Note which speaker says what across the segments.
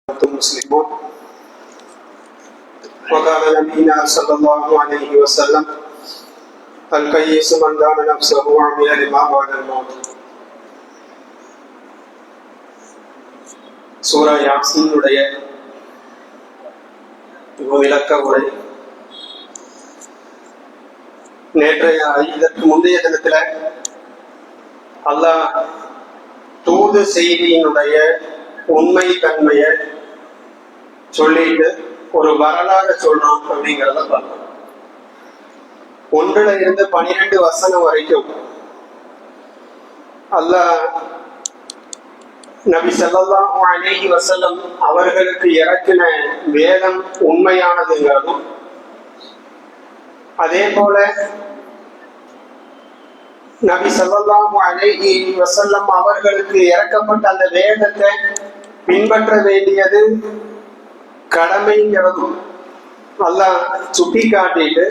Speaker 1: مسلمون وقال نبينا صلى الله عليه وسلم الكيس من دان نفسه وعمل لما بعد الموت. சூரா யாசீனுடைய விளக்க உரை. இதற்கு முந்தைய தினத்துல அல்லாஹ் தூது செய்தியினுடைய உண்மை தன்மையை சொல்லிட்டு ஒரு வரலாறு சொல்றோம் அப்படிங்கிறத பார்த்தோம். 1 இருந்து 12 வசனம் வரைக்கும் அல்லாஹ் நபி ஸல்லல்லாஹு அலைஹி வஸல்லம் அவர்களுக்கு இறக்கின வேதம் உண்மையானதுங்கிறதும், அதே போல நபி ஸல்லல்லாஹு அலைஹி வஸல்லம் அவர்களுக்கு இறக்கப்பட்ட அந்த வேதத்தை பின்பற்ற வேண்டியது கடமைங்கிறதும் அல்லாஹ் சுட்டி காட்டிட்டு,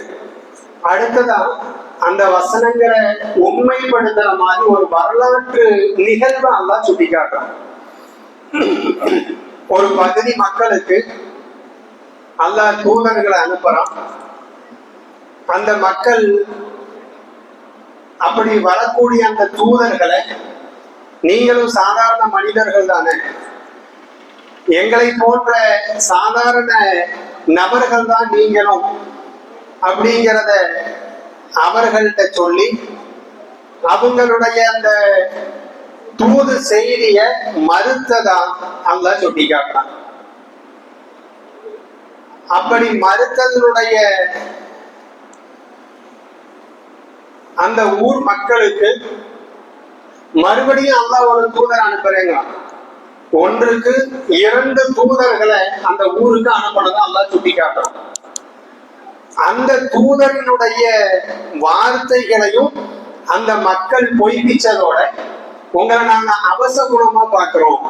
Speaker 1: அடுத்ததா அந்த வசனங்களை உண்மைப்படுத்துற மாதிரி ஒரு வரலாற்று நிகழ்வை அல்லாஹ் சுட்டி காட்டுறான். ஒரு பகுதி மக்களுக்கு அல்லாஹ் தூதர்களை அனுப்புறான். அந்த மக்கள் அப்படி வரக்கூடிய அந்த தூதர்களை, நீங்களும் சாதாரண மனிதர்கள் தானே, எங்களை போன்ற சாதாரண நபர்கள் தான் நீங்களும் அப்படிங்கிறத அவர்கள்ட்ட சொல்லி அவங்களுடைய அந்த தூது செய்திய மறுத்ததா அல்லாஹ் சொல்லி காட்டுறான். அப்படி மறுத்ததனுடைய அந்த ஊர் மக்களுக்கு மறுபடியும் அல்லாஹ் ஒரு தூதர் அனுப்புறேங்க. 1க்கு 2 தூதர்களை அந்த ஊருக்கு அனுப்பினதை அல்லாஹ் சுட்டி காட்டுறான். அந்த தூதரினுடைய வார்த்தைகளையும் அந்த மக்கள் பொய்ப்பிச்சதோட, உங்களை நாங்க அவசகுணமா பாக்குறோம்,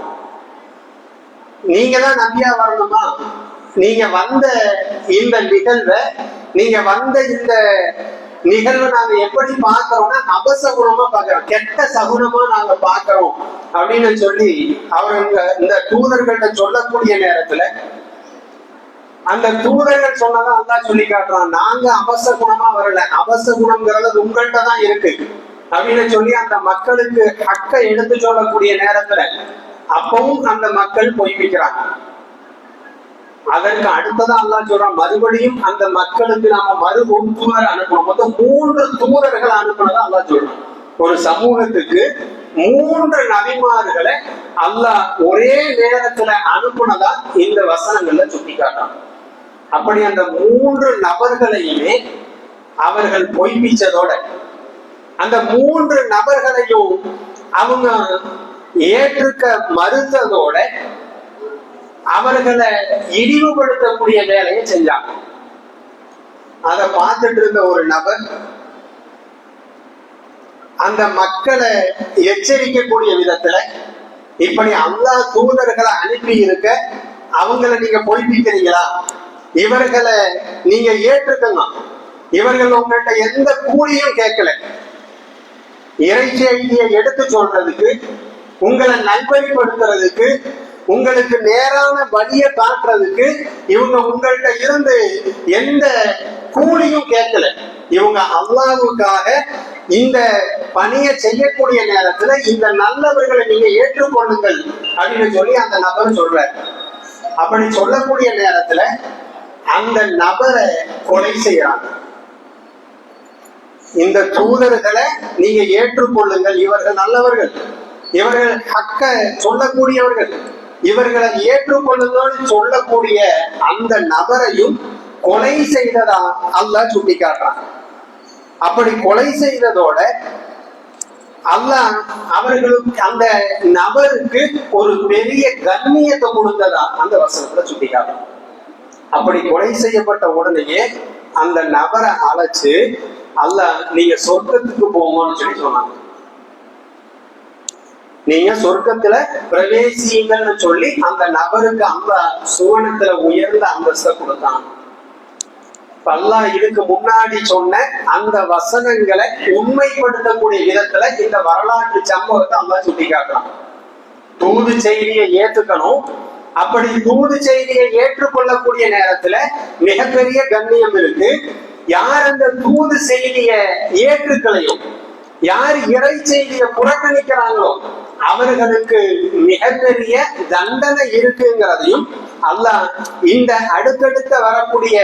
Speaker 1: நீங்க தான் நபியா வரணுமா, நீங்க வந்த இந்த நிகழ்வை நாங்க எப்படி பாக்குறோம்னா அபசகுணமா பாக்குறோம், கெட்ட சகுனமா நாங்க பாக்குறோம் அப்படின்னு சொல்லி அவங்க இந்த தூதர்கள்ட்ட சொல்லக்கூடிய நேரத்துல அந்த தூதர்கள் சொன்னதான் அல்லாஹ் சொல்லி காட்டுறான். நாங்க அபசகுணமா வரல, அபசகுணம்ங்கிறது உங்கள்கிட்ட தான் இருக்கு அப்படின்னு சொல்லி அந்த மக்களுக்கு ஹக்கை எடுத்து சொல்லக்கூடிய நேரத்துல அப்பவும் அந்த மக்கள் பொய்ப்பிக்கிறாங்க. அதற்கு அடுத்ததான் அல்லாஹ் சொல்றான், மறுபடியும் அந்த மக்களுக்கு நாம ஒரு தூதரை அனுப்பணும். மொத்தம் 3 தூதர்களை அனுப்பினதா அல்லாஹ் சொல்றான். ஒரு சமூகத்துக்கு 3 நபிமார்களை அல்லாஹ் ஒரே நேரத்துல அனுப்புனதா இந்த வசனங்கள்ல சுட்டி காட்டான். அப்படி அந்த 3 நபர்களையுமே அவர்கள் பொய்ப்பிச்சதோட, அந்த 3 நபர்களையும் அவங்க ஏற்றுக்க மறுத்ததோட அவர்களை இழிவுபடுத்தக்கூடிய வேலையை செஞ்சாங்க. அதை பார்த்துட்டு இருந்த ஒரு நபர் அந்த மக்களை எச்சரிக்கக்கூடிய விதத்துல, இப்படி அல்லாஹ் தூதர்களை அனுப்பி இருக்க அவங்களை நீங்க பொய்ப்பிக்கிறீங்களா, இவர்களை நீங்க ஏற்றுக்கங்க, இவர்கள் உங்கள்கிட்ட எந்த கூலியும் கேட்கல, இறை செய்தியை எடுத்து சொல்றதுக்கு, உங்களை நல்வழிப்படுத்துறதுக்கு, உங்களுக்கு நேரான வழியை காட்டுறதுக்கு இவங்க உங்கள்கிட்ட இருந்து எந்த கூலியும் கேட்கல, இவங்க அல்லாஹ்வுக்காக இந்த பணியை செய்யக்கூடிய நேரத்துல இந்த நல்லவர்களை நீங்க ஏற்றுக்கொள்ளுங்கள் அப்படின்னு சொல்லி அந்த நபர் சொல்ற. அப்படி சொல்லக்கூடிய நேரத்துல அந்த நபரை கொலை செய்யறாங்க. இந்த தூதர்களை நீங்க ஏற்றுக்கொள்ளுங்கள், இவர்கள் நல்லவர்கள், இவர்கள் ஹக்க சொல்லக்கூடியவர்கள், இவர்களை ஏற்றுக்கொள்ளுங்கள் சொல்லக்கூடிய அந்த நபரையும் கொலை செய்ததா அல்லாஹ் சுட்டி காட்டுறான். அப்படி கொலை செய்ததோட அல்லாஹ் அவர்களுக்கு அந்த நபருக்கு ஒரு பெரிய கண்ணியத்தை கொடுத்ததா அந்த வசனத்துல சுட்டி காட்டுறான். அப்படி கொலை செய்யப்பட்ட உடனேயே அந்த நபரை அழைச்சு அல்லாஹ் நீங்க சொர்க்கத்துக்கு போங்கன்னு சொல்லி சொன்னாங்க. நீங்க சொர்க்கத்துல பிரவேசிங்கன்னு சொல்லி அந்த நபருக்கு அல்லாஹ் சுவனத்துல உயர்ந்த அந்தஸ்தை கொடுத்தான். அல்லாஹ் இதுக்கு முன்னாடி சொன்ன அந்த வசனங்களை உண்மைப்படுத்தக்கூடிய விதத்துல இந்த வரலாற்று சம்பவத்தை அல்லாஹ் சுட்டி காட்டுறான். தூது செய்தியை ஏத்துக்கணும், அப்படி தூது செய்தியை ஏற்றுக்கொள்ளக்கூடிய நேரத்துல மிகப்பெரிய கண்ணியம் இருக்கு. யார் அந்த தூது செய்தியை ஏற்றுக்களையும் யார் இறை செய்தியை புறக்கணிக்கிறாங்களோ அவர்களுக்கு மிகப்பெரிய தண்டனை இருக்குங்கிறதையும் அல்லாஹ் இந்த அடுத்தடுத்த வரக்கூடிய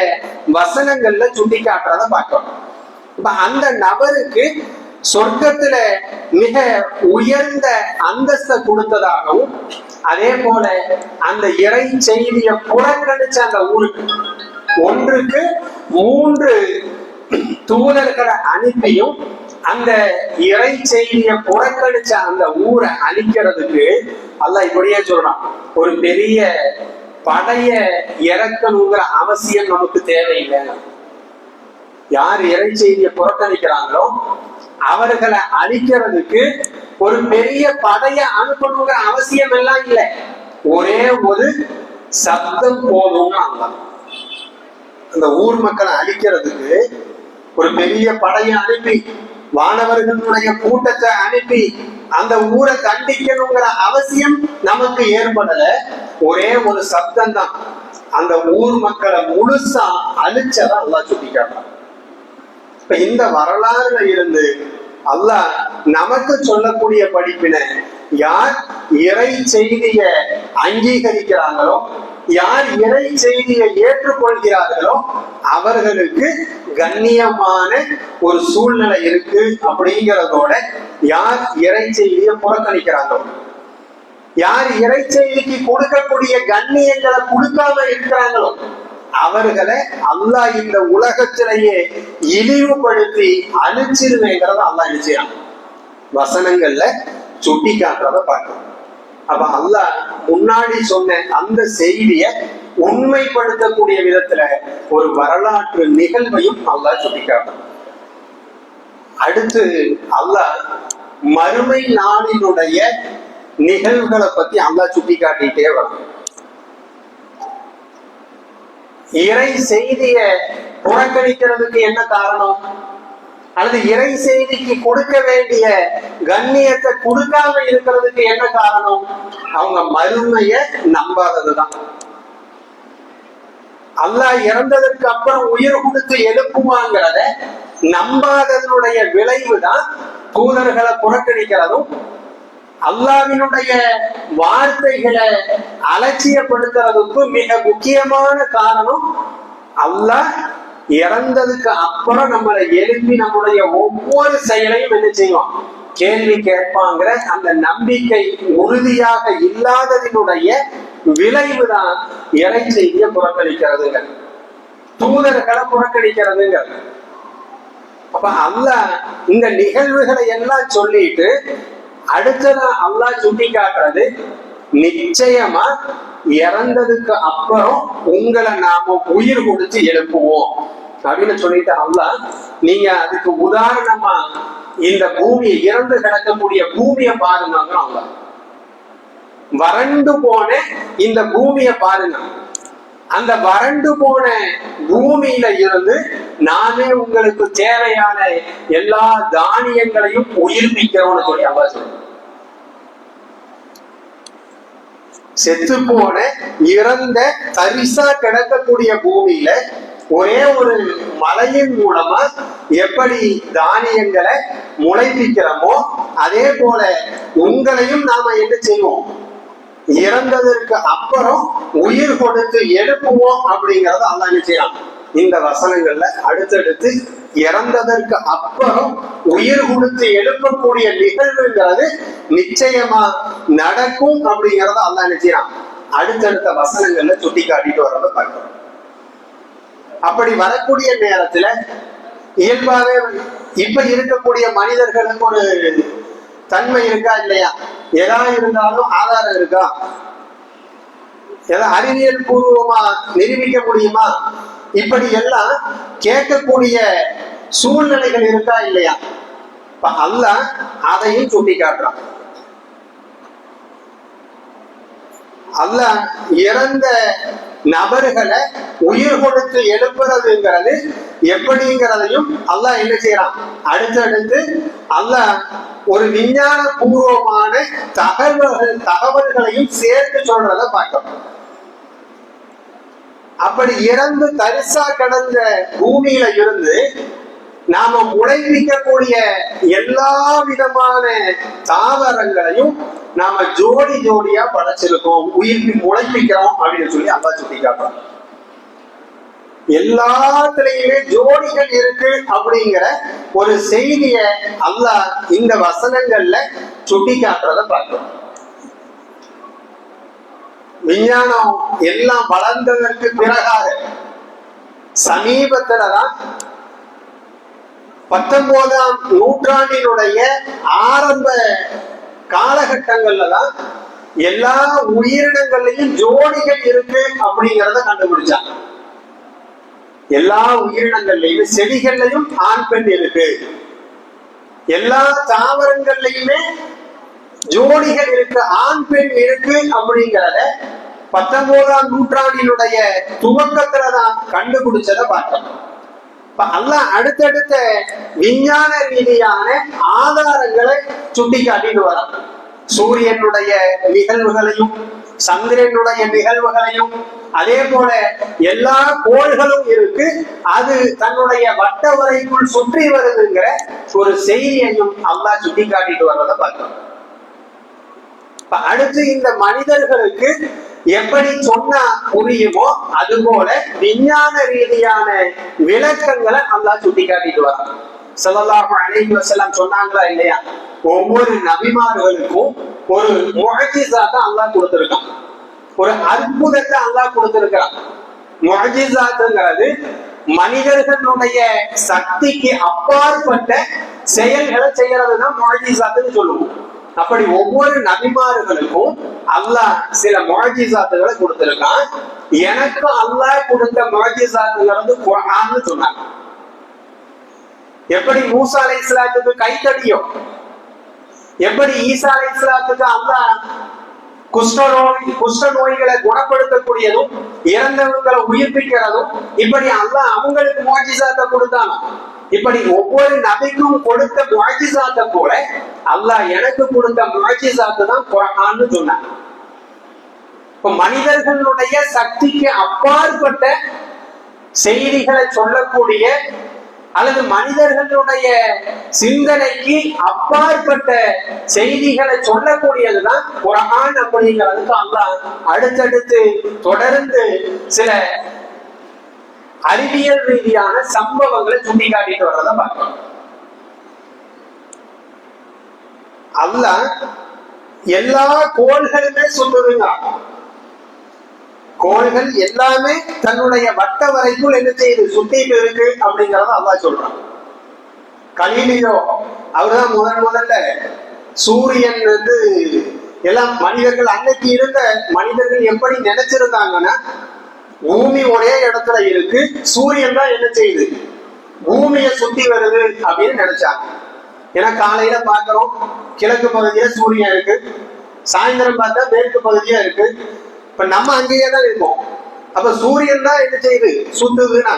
Speaker 1: வசனங்கள்ல சுட்டி காட்டுறத பார்க்கிறோம். இப்ப அந்த நபருக்கு சொர்க்கத்துல மிக உயர்ந்த அந்தஸ்தை கொடுத்ததாகவும் அதே போல அந்த இறை செய்தியை புறக்கணிச்ச அந்த ஊருக்கு ஒன்றுக்கு 3 தூதர்களை அனுப்பியும் அந்த இறை செய்தியை புறக்கணிச்ச அந்த ஊரை அழிக்கிறதுக்கு அல்லாஹ் இப்படியே சொல்றான், ஒரு பெரிய படைய இறக்கணுங்கிற அவசியம் நமக்கு தேவையில்லை. யார் இறை செய்தியை புறக்கணிக்கிறாங்களோ அவர்களை அழிக்கிறதுக்கு ஒரு பெரிய படைய அனுப்பணுங்கிற அவசியம் எல்லாம் இல்லை. ஒரே ஒரு சப்தம் போதும். அந்த ஊர் மக்களை அழிக்கிறதுக்கு ஒரு பெரிய படையை அனுப்பி வானவர்களுடைய கூட்டத்தை அனுப்பி அந்த ஊரை கண்டிக்கணுங்கிற அவசியம் நமக்கு ஏற்படல. ஒரே ஒரு சப்தம் தான் அந்த ஊர் மக்களை முழுசா அழிச்சதை அல்லாஹ் சுட்டி காட்டுறான். இப்ப இந்த வரலாறுல இருந்து அல்லாஹ் நமக்கு சொல்லக்கூடிய படிப்பினை, யார் இறை செய்திய அங்கீகரிக்கிறாங்களோ யார் இறை செய்தியை ஏற்றுக்கொள்கிறார்களோ அவர்களுக்கு கண்ணியமான ஒரு சூழ்நிலை இருக்கு அப்படிங்கிறதோட, யார் இறை செய்தியை புறக்கணிக்கிறாங்களோ யார் இறை செய்திக்கு கொடுக்கக்கூடிய கண்ணியங்களை கொடுக்காம இருக்கிறாங்களோ அவர்களை அல்லாஹ் இந்த உலகத்திலேயே இழிவுபடுத்தி அழிச்சிருவேங்கிறத அல்லாஹ் நிச்சயம் வசனங்கள்ல சுட்டி காட்டுறத பார்க்கணும். அப்ப அல்லாஹ் முன்னாடி சொன்ன அந்த செய்திய உண்மைப்படுத்தக்கூடிய விதத்துல ஒரு வரலாற்று நிகழ்வையும் அல்லாஹ் சுட்டி காட்டுறான். அடுத்து அல்லாஹ் மறுமை நாளினுடைய நிகழ்வுகளை பத்தி அல்லாஹ் சுட்டி காட்டிட்டே வரும். இறை செய்திய புறக்கணிக்கிறதுக்கு என்ன காரணம், அல்லது இறை செய்திக்கு கொடுக்க வேண்டிய கண்ணியத்தை கொடுக்காம இருக்கிறதுக்கு என்ன காரணம்? அவங்க மறுமைய நம்பாததுதான். அல்லாஹ் இறந்ததற்கு அப்புறம் உயிர் கொடுத்து எழுப்புவாங்கிறத நம்பாததனுடைய விளைவுதான் தூதர்களை புறக்கணிக்கிறதும் அல்லாஹ்வினுடைய வார்த்தைகளை அலட்சியப்படுத்துறதுக்கு மிக முக்கியமான காரணம். அல்லாஹ் இறந்ததுக்கு அப்புறம் நம்மளை எழுப்பி நம்முடைய ஒவ்வொரு செயலையும் என்ன செய்வோம், கேள்வி கேட்பாங்கிற அந்த நம்பிக்கை உறுதியாக இல்லாததினுடைய விளைவுதான் இறை செய்தியை புறக்கணிக்கிறதுங்க, தூதர்களை புறக்கணிக்கிறதுங்க. அப்ப அல்லாஹ் இந்த நிகழ்வுகளை எல்லாம் சொல்லிட்டு அடுத்ததான் அல்லாஹ் சுட்டி காட்டுறது, நிச்சயமா இறந்ததுக்கு அப்புறம் உங்களை நாம உயிர் கொடுத்து எழுப்புவோம் அப்படின்னு சொல்லிட்டு அல்லாஹ், நீங்க அதுக்கு உதாரணமா இந்த பூமியை, இறந்து கிடக்கக்கூடிய பூமியை பாருங்க. அல்லாஹ் வறண்டு போன இந்த பூமியை பாருங்க. அந்த வறண்டு போன பூமியில இருந்து நானே உங்களுக்கு தேவையான எல்லா தானியங்களையும் உயிர்ப்பிக்கிறோம்னு சொல்லி அல்லாஹ் சொல்ற. செத்து போன இறந்த தரிசா கிடக்கக்கூடிய பூமியில ஒரே ஒரு மலையின் மூலமா எப்படி தானியங்களை முளைப்பிக்கிறோமோ அதே போல உங்களையும் நாம என்ன செய்வோம், இறந்ததற்கு அப்புறம் உயிர் கொடுத்து எழுப்புவோம் அப்படிங்கறத அல்லாஹ் நிச்சயம் இந்த வசனங்கள்ல அடுத்தடுத்து இறந்ததற்கு அப்புறம் உயிர் கொடுத்து எழுப்பக்கூடிய நிகழ்வுங்கிறது நிச்சயமா நடக்கும் அப்படிங்கறத அல்லாஹ் நிச்சயம் அடுத்தடுத்த வசனங்கள்ல சுட்டி காட்டிட்டு வர்றத பார்க்கிறோம். அப்படி வரக்கூடிய நேரத்துல இயல்பாவே இப்ப இருக்கக்கூடிய மனிதர்களுக்கு ஒரு தன்மை இருக்கா இல்லையா, எதா இருந்தாலும் ஆதாரம் இருக்கா, ஏதாவது அறிவியல் பூர்வமா நிரூபிக்க முடியுமா, இப்படி எல்லாம் கேட்கக்கூடிய சூழ்நிலைகள் இருக்கா இல்லையா. இப்ப அல்லாஹ் அதையும் சுட்டி காட்டுறான். அல்லாஹ் இறந்த நபர்களை உயிர் கொடுத்து எழுப்புறதுங்கிறது எப்படிங்கிறதையும் அல்லாஹ் என்ன செய்யறான். அடுத்தடுத்து அல்லாஹ் ஒரு விஞ்ஞான பூர்வமான தகவல்களையும் சேர்த்து சொல்றத பார்க்கிறோம். அப்படி இறந்து தரிசா கடந்த பூமியில இருந்து நாம முளைப்பிக்கக்கூடிய எல்லா விதமான தாவரங்களையும் நாம ஜோடி ஜோடியா படைச்சிருக்கோம், உயிர்ப்பி முளைப்பிக்கிறோம் அப்படின்னு சொல்லி அல்லா சுட்டி காட்டுறோம். எல்லாத்துலயுமே ஜோடிகள் இருக்கு அப்படிங்கிற ஒரு செய்திய அல்லாஹ் இந்த வசனங்கள்ல சுட்டி காட்டுறத பார்க்கிறோம். விஞ்ஞானம் எல்லாம் வளர்ந்ததற்கு பிறகாக சமீபத்துலதான் 19ஆம் நூற்றாண்டினுடைய ஆரம்ப காலகட்டங்கள்ல தான் எல்லா உயிரினங்கள்லயும் ஜோடிகள் இருக்கு அப்படிங்கிறத கண்டுபிடிச்சாங்க. எல்லா உயிரினங்கள்லயும் செடிகள்லயும் ஆண் பெண் இருக்கு, எல்லா தாவரங்கள்லயுமே ஜோடிகள் இருக்கு, ஆண் பெண் இருக்கு அப்படிங்கிறத 19ஆம் நூற்றாண்டினுடைய துவக்கத்துலதான் கண்டுபிடிச்சத பார்த்தோம். அல்லாஹ் அடுத்தடுத்த விஞ்ஞான ரீதியான ஆதாரங்களை சுட்டி காட்டிட்டு வரான். சூரியனுடைய நிகழ்வுகளையும் சந்திரனுடைய நிகழ்வுகளையும் அதே போல எல்லா கோள்களும் இருக்கு, அது தன்னுடைய வட்ட வரைக்குள் சுற்றி வருதுங்கிற ஒரு செய்தியையும் அல்லாஹ் சுட்டி காட்டிட்டு வர்றதை பார்க்கிறோம். அடுத்து இந்த மனிதர்களுக்கு எப்படி சொன்னா புரியுமோ அது போல விஞ்ஞான ரீதியான விளக்கங்களை அல்லாஹ் சுட்டி காட்டிட்டு வரான். ஸல்லல்லாஹு அலைஹி வஸல்லம் சொன்னாங்களா இல்லையா, ஒவ்வொரு நபிமார்களுக்கும் ஒரு முஅஜிஸாத்தை அல்லாஹ் கொடுத்திருக்கான், ஒரு அற்புதத்தை அல்லாஹ் கொடுத்திருக்கிறான். முஅஜிஸாத்துங்கிறது மனிதர்களுடைய சக்திக்கு அப்பாற்பட்ட செயல்களை செய்யறதுதான் முஅஜிஸாத்துன்னு சொல்லுவோம். அப்படி ஒவ்வொரு நபிமார்களுக்கும் அல்லாஹ் சில முஅஜிஸாத்துகளை கொடுத்திருக்கான். எனக்கு அல்லாஹ் கொடுத்த முஅஜிஸாத்துங்கிறது குர்ஆன்னு சொன்னாங்க. எப்படி மூசா அலைஹிஸ்ஸலாத்துக்கு கைத்தடியும், எப்படி ஈசா அலைஹிஸ்ஸலாத்துக்கு அல்லாஹ் குஷ்ட நோய்களை குணப்படுத்தக்கூடியதும் இறந்தவங்களை உயிர்ப்பிக்கிறதும், இப்படி அல்லாஹ் அவங்களுக்கு முஅஜிஸாத்தை கொடுத்தாங்க. இப்படி ஒவ்வொரு நபிக்கும் கொடுத்த முஅஜிஸாத்தை போல அல்லாஹ் எனக்கு கொடுத்த முஅஜிஸாத்து தான் குர்ஆன்னு சொன்னாங்க. இப்ப மனிதர்களுடைய சக்திக்கு அப்பாற்பட்ட செய்திகளை சொல்லக்கூடிய அல்லது மனிதர்களுடைய சிந்தனைக்கு அப்பாற்பட்ட செய்திகளை சொல்லக்கூடியதுதான் குர்ஆன் அப்படிங்கிறதுக்கு அல்லாஹ் அடுத்தடுத்து தொடர்ந்து சில அறிவியல் ரீதியான சம்பவங்களை சுட்டிக்காட்டிட்டு வர்றத பார்க்கணும். அல்லாஹ் எல்லா கோள்களுமே சொல்லுதுங்க, கோள்கள் எல்லாமே தன்னுடைய வட்ட வரைக்குள் என்ன செய்யுது, சுத்திட்டு இருக்கு அப்படிங்கறத அல்லாஹ் சொல்றான். கலீலியோ அவர்தான் முதல்ல சூரியன் எல்லாம் மனிதர்கள் அன்னைக்கு இருந்த மனிதர்கள் எப்படி நினைச்சிருந்தாங்கன்னா, பூமி ஒரே இடத்துல இருக்கு, சூரியன் தான் என்ன செய்யுது, பூமியை சுத்தி வருது அப்படின்னு நினைச்சாங்க. ஏன்னா காலையில பாக்குறோம் கிழக்கு பகுதியில சூரியன் இருக்கு, சாயந்தரம் பார்த்தா மேற்கு பகுதியா இருக்கு. இப்ப நம்ம அங்கேயே தான் இருக்கோம். அப்ப சூரியன் தான் என்ன செய்யுது, சுத்துதுன்னா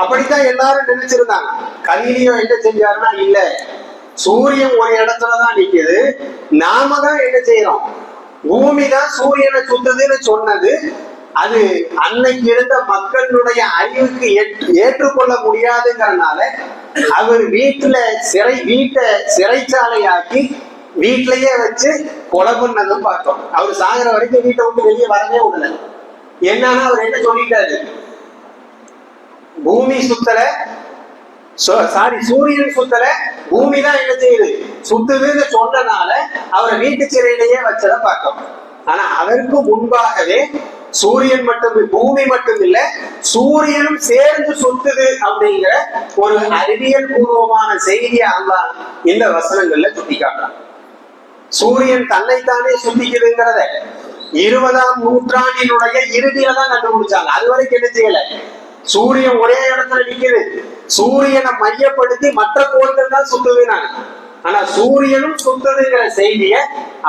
Speaker 1: அப்படித்தான் எல்லாரும் நினைச்சிருந்தாங்க. கலீலியோ என்ன செஞ்சாருன்னா, இல்ல சூரியன் ஒரு இடத்துலதான் நிக்குது, நாம தான் என்ன செய்யறோம், பூமி தான் சூரியனை சுத்துதுன்னு சொன்னது. அது அன்னைக்கு இருந்த மக்களுடைய அறிவுக்கு ஏற்றுக்கொள்ள முடியாதுங்கிறதுனால அவர் வீட்டை சிறைச்சாலையாக்கி வீட்டிலேயே வச்சு கொலை பண்ணதும் பார்த்தோம். அவர் சாகிற வரைக்கும் வீட்டை விட்டு வெளியே வரவே விடல. என்னன்னா அவர் என்ன சொல்லிட்டாரு, பூமி சுத்தல, சூரியன் சுத்தல, பூமி தான் என்ன செய்யுது, சுத்துதுன்னு சொன்னனால அவரை வீட்டு சிறையிலேயே வச்சதை பார்த்தோம். ஆனா அதற்கு முன்பாகவே சூரியன் மட்டும் பூமி மட்டும் இல்ல, சூரியனும் சேர்ந்து சுத்துது அப்படிங்கிற ஒரு அறிவியல் பூர்வமான செய்தியை அல்லாஹ் இந்த வசனங்கள்ல சுட்டி காட்டுறான். சூரியன் தன்னைத்தானே சுத்திக்குதுங்கிறத 20ஆம் நூற்றாண்டினுடைய இறுதியில தான் கண்டுபிடிச்சாங்க. அது வரைக்கும் என்ன செய்யல, சூரியன் ஒரே இடத்துல நிக்குது, சூரியனை மையப்படுத்தி மற்ற கோள்கள் தான் சுத்துதுனாங்க. ஆனா சூரியனும் சுத்ததுங்கிற செய்திய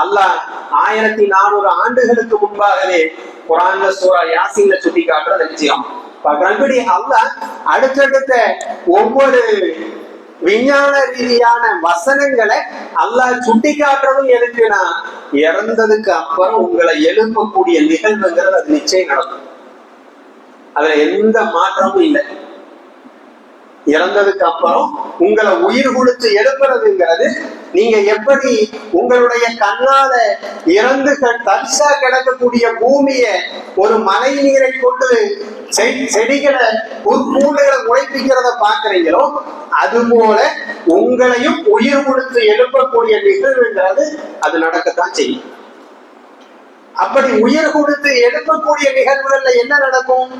Speaker 1: அல்லாஹ் 1400 ஆண்டுகளுக்கு முன்பாகவே குர்ஆன்ல சூரா யாசீன்ல சுட்டி காட்டுறது நிச்சயம். அப்படி அல்லாஹ் அடுத்தடுத்த ஒவ்வொரு விஞ்ஞான ரீதியான வசனங்களை அல்லாஹ் சுட்டி காட்டுறதும் எதுக்குன்னா, இறந்ததுக்கு அப்புறம் உங்களை எழுப்பக்கூடிய நிகழ்வுங்கிறது அது நிச்சயம் நடக்கும். அதுல எந்த மாற்றமும் இல்லை. இறந்ததுக்கு அப்புறம் உங்களை உயிர் கொடுத்து எழுப்புறதுங்கிறது, நீங்க எப்படி உங்களுடைய கண்ணால இறந்து தரிசா கிடக்கக்கூடிய பூமிய ஒரு மழை நீரை கொண்டு செடிகளை பூண்டுகளை உழைப்பிக்கிறத பாக்குறீங்களோ, அது போல உங்களையும் உயிர் கொடுத்து எழுப்பக்கூடிய நிகழ்வுங்கிறது அது நடக்கத்தான் செய்யும். அப்படி உயிர் கொடுத்து எழுப்பக்கூடிய நிகழ்வுகள்ல என்ன நடக்கும்?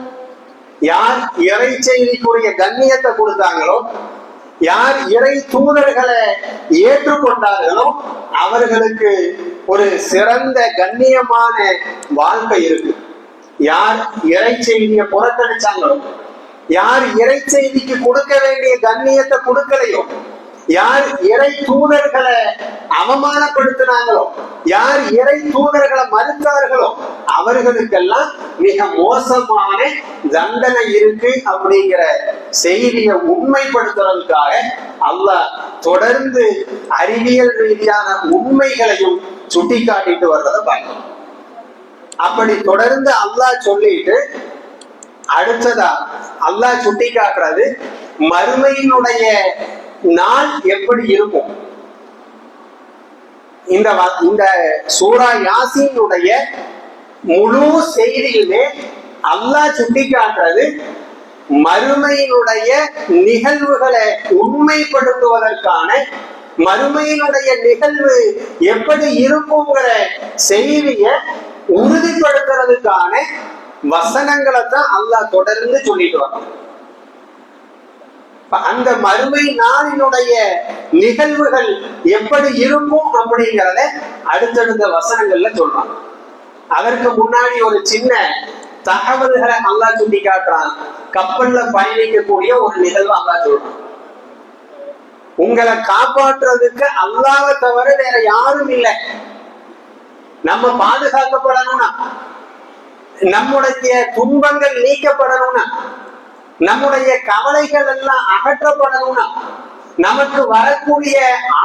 Speaker 1: யார் இறை செய்திக்குரிய கண்ணியத்தை கொடுத்தாங்களோ, யார் இறை தூதர்களை ஏற்றுக்கொண்டார்களோ அவர்களுக்கு ஒரு சிறந்த கண்ணியமான வாழ்க்கை இருக்கு. யார் இறை செய்தியை புறக்கணிச்சாங்களோ, யார் இறை செய்திக்கு கொடுக்க வேண்டிய கண்ணியத்தை கொடுக்கலையோ, யார் இறை தூதர்களை அவமானப்படுத்தினாங்களோ, யார் இறை தூதர்களை மறுத்தார்களோ அவர்களுக்கெல்லாம் மிக மோசமான தண்டனை இருக்கு அப்படிங்கிற செய்தியை உண்மைப்படுத்துறதுக்காக அல்லாஹ் தொடர்ந்து அறிவியல் ரீதியான உண்மைகளையும் சுட்டி காட்டிட்டு வர்றதை பார்க்கணும். அப்படி தொடர்ந்து அல்லாஹ் சொல்லிட்டு அடுத்ததா அல்லாஹ் சுட்டி காட்டுறது மறுமையினுடைய நாள் எப்படி இருக்கும். இந்த சூரா யாசீனுடைய முழு செய்தியுமே அல்லாஹ் சுட்டி காட்டுறது மறுமையினுடைய நிகழ்வுகளை உண்மைப்படுத்துவதற்கான, மறுமையினுடைய நிகழ்வு எப்படி இருக்குங்கிற செய்திய உறுதிப்படுத்துறதுக்கான வசனங்களை தான் அல்லாஹ் தொடர்ந்து சொல்லிட்டு வரோம். அந்த மறுமை நாளினுடைய நிகழ்வுகள் எப்படி இருக்கும் அப்படிங்கிறத அடுத்தடுத்த வசனங்கள்ல சொல்றான். அதற்கு முன்னாடி ஒரு சின்ன தகவல்களை அல்லாஹ் சுட்டி காட்டுறான். கப்பல்ல பயணிக்கக்கூடிய ஒரு நிகழ்வு அல்லாஹ் சொல்றான். உங்களை காப்பாற்றுறதுக்கு அல்லாஹ்வை தவிர வேற யாரும் இல்லை. நம்ம பாதுகாக்கப்படணும்னா, நம்முடைய துன்பங்கள் நீக்கப்படணும்னா, நம்முடைய கவலைகள் எல்லாம் அகற்றப்படணும்னா, நமக்கு வரக்கூடிய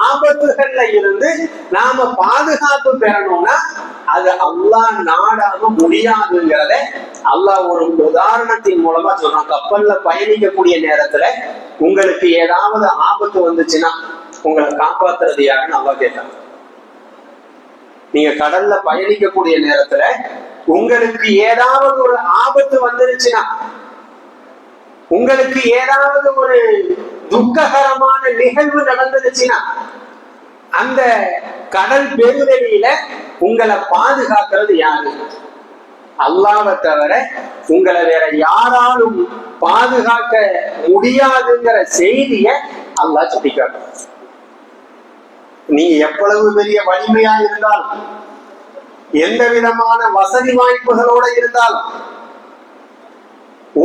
Speaker 1: ஆபத்துகள்ல இருந்து நாம பாதுகாப்பு பெறணும்னா அது அல்லாஹ் நாடாக முடியாதுங்கிறத அல்லாஹ் ஒரு உதாரணத்தின் மூலமா சொல்றான். கப்பல்ல பயணிக்கக்கூடிய நேரத்துல உங்களுக்கு ஏதாவது ஆபத்து வந்துச்சுன்னா உங்களை காப்பாத்துறது யாருன்னு அல்லாஹ் கேட்டாங்க. நீங்க கடல்ல பயணிக்கக்கூடிய நேரத்துல உங்களுக்கு ஏதாவது ஒரு ஆபத்து வந்துருச்சுன்னா, உங்களுக்கு ஏதாவது ஒரு துக்ககரமான நிகழ்வு நடந்துருச்சுன்னா, அந்த கடல் பெருவெளியில உங்களை பாதுகாக்கிறது யாரு? அல்லாஹ்வை தவிர உங்களை வேற யாராலும் பாதுகாக்க முடியாதுங்கிற செய்திய அல்லாஹ் சுட்டிக்காட்டு. நீ எவ்வளவு பெரிய வலிமையா இருந்தாலும், எந்த விதமான வசதி வாய்ப்புகளோட இருந்தாலும்,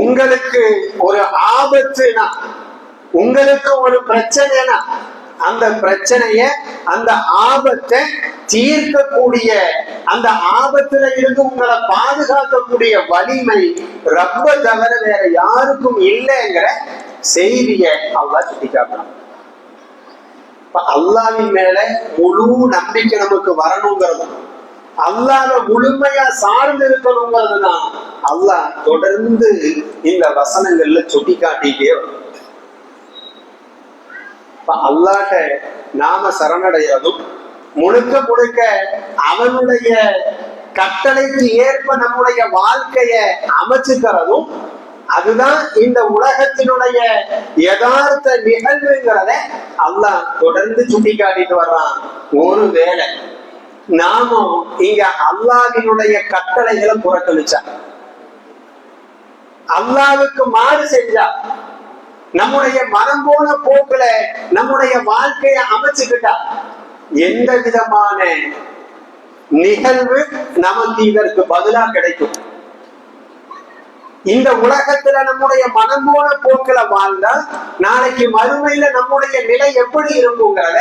Speaker 1: உங்களுக்கு ஒரு ஆபத்துனா, உங்களுக்கு ஒரு பிரச்சனைனா, அந்த பிரச்சனைய அந்த ஆபத்தை தீர்க்கக்கூடிய, அந்த ஆபத்துல இருந்து உங்களை பாதுகாக்கக்கூடிய வலிமை ரப்ப தவிர வேற யாருக்கும் இல்லைங்கிற செய்திய அல்லாஹ் சுட்டிக்காட்டுறான். அல்லாஹ்வின் மேல முழு நம்பிக்கை நமக்கு வரணுங்கிறதும், அல்லாஹ்வை முழுமையா சார்ந்து இருக்கணுங்கிறதுதான் அல்லாஹ் தொடர்ந்து இந்த வசனங்கள்ல சுட்டி காட்டிட்டே வரும். அல்லாஹ்ட்ட நாம சரணடைறதும், முழுக்க முழுக்க அவனுடைய கட்டளைக்கு ஏற்ப நம்முடைய வாழ்க்கைய அமைச்சுக்கிறதும், அதுதான் இந்த உலகத்தினுடைய யதார்த்த நிகழ்வுங்கிறத அல்லாஹ் தொடர்ந்து சுட்டி காட்டிட்டு வர்றான். ஒருவேளை நாமும் இங்க அல்லாஹ்வினுடைய கட்டளைகளை புறக்கணிச்சா, அல்லாஹ்வுக்கு மாறு செஞ்சா, நம்முடைய மனம் போன போக்குல நம்முடைய வாழ்க்கையை அமைச்சுக்கிட்டா, எந்த விதமான நிகழ்வு நமக்கு இதற்கு பதிலா கிடைக்கும்? இந்த உலகத்துல நம்முடைய மனம் போன போக்குல வாழ்ந்தா நாளைக்கு மறுமையில நம்முடைய நிலை எப்படி இருக்குங்கிறத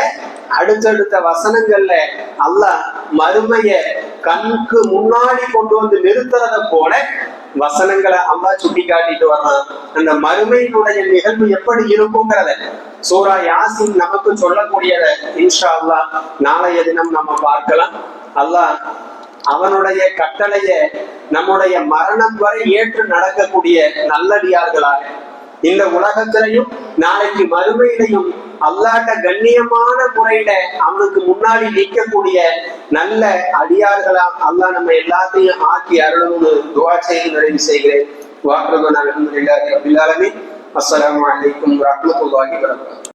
Speaker 1: அடுத்தடுத்த வசனங்கள்ல அல்லாஹ் மறுமைய கண்ணுக்கு முன்னாடி கொண்டு வந்து நிறுத்துறத போல வசனங்களை அல்லாஹ் சுட்டி காட்டிட்டு வர்றான். அந்த மறுமையினுடைய நிகழ்வு எப்படி இருக்குங்கிறத சூரா யாசின் நமக்கு சொல்லக்கூடியத இன்ஷா அல்லாஹ் நாளைய தினம் நம்ம பார்க்கலாம். அல்லாஹ் அவனுடைய கட்டளைய நம்முடைய மரணம் வரை ஏற்று நடக்கக்கூடிய நல்லடியார்களாக இந்த உலகத்திலையும் நாளைக்கு மறுமையிலையும் அல்லாஹ்ட்ட கண்ணியமான முறையில அவனுக்கு முன்னாடி நிற்கக்கூடிய நல்ல அடியார்களா அல்லாஹ் நம்ம எல்லாத்தையும் ஆக்கி அருள்னு துஆ செய்து நிறைவு செய்கிறேன். வாக்குறுதி அல்ஹம்துலில்லாஹி ரப்பில் ஆலமீன். அஸ்ஸலாமு அலைக்கும் வரஹ்மத்துல்லாஹி வபரகாத்துஹு.